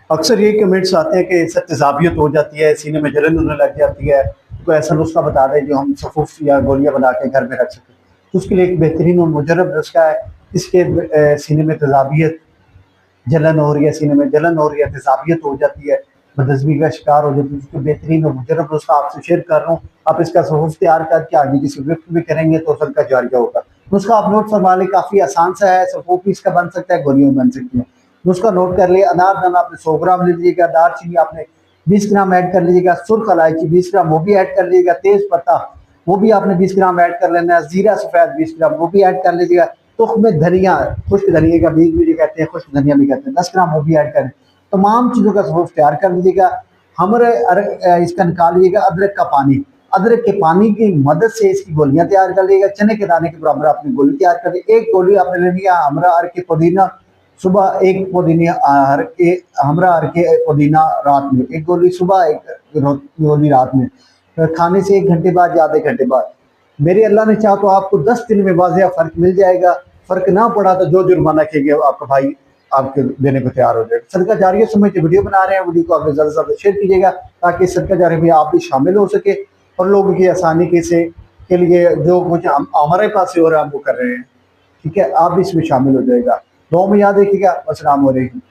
अक्सर ये कमेंट्स आते हैं कि इससे तेज़ाबियत हो जाती है, सीने में जलन होने लग जाती है, कोई ऐसा नुस्खा बता दें जो हम सफ़ूफ या गोलियाँ बना के घर में रख सकें। तो उसके लिए एक बेहतरीन और मुजर्रब नुस्खा है। इसके सीने में तेज़ाबियत, जलन हो रही है, सीने में जलन हो रही है, तेज़ाबियत हो जाती है, बदहज़मी का शिकार हो जाती है, उसको बेहतरीन और मुजर्रब नुस्खा आपसे शेयर कर रहा हूँ। आप इसका सफ़ूफ तैयार करके आगे किसी गिफ्ट भी करेंगे तो सदका जारिया होगा। नुस्खा आप नोट फरमा लें, काफ़ी आसान सा है, सफ़ूफ भी इसका बन सकता है, गोलियाँ बन सकती हैं। नुस्खा नोट कर लिए, अनारदाना आपने 100 ग्राम ले लीजिएगा, दालचीनी आपने 20 ग्राम ऐड कर लीजिएगा, सुर्ख इलायची 20 ग्राम वो भी ऐड कर लीजिएगा, तेज पत्ता वो भी आपने 20 ग्राम ऐड कर लेना है, जीरा सफ़ेद 20 ग्राम वो भी ऐड कर लीजिएगा, तुख्म धनिया, खुश्क धनिया का बीज भी कहते हैं, खुश्क धनिया भी कहते हैं, 10 ग्राम वो भी ऐड करें। तमाम चीज़ों का सफ़ूफ तैयार कर लीजिएगा। इसका निकाल लीजिएगा अदरक का पानी, अदरक के पानी की मदद से इसकी गोलियां तैयार कर लीजिएगा। चने के दाने के बराबर आपने गोली तैयार कर ली। एक गोली आपने लेनी है हमरा अर के पुदीना, सुबह एक पुदीना हमरा अर के पुदीना रात में, एक गोली सुबह, एक गोली रात में, खाने से 1 घंटे बाद या आधे घंटे बाद। मेरे अल्लाह ने चाहा तो आपको 10 दिन में वाज़ेह फ़र्क मिल जाएगा। फ़र्क ना पड़ा तो जो जुर्माना किया आपका भाई आपके देने को तैयार हो जाएगा। सदका जारिया समझ के वीडियो बना रहे हैं, वीडियो को आपने ज़्यादा से ज़्यादा शेयर कीजिएगा ताकि सदका जारिया में आप भी शामिल हो सके और लोगों की आसानी के लिए जो कुछ हमारे पास से हो रहा है हम वो कर रहे हैं। ठीक है, आप भी इसमें शामिल हो जाएगा। दुआ में याद रखिएगा। अस्सलाम वालेकुम।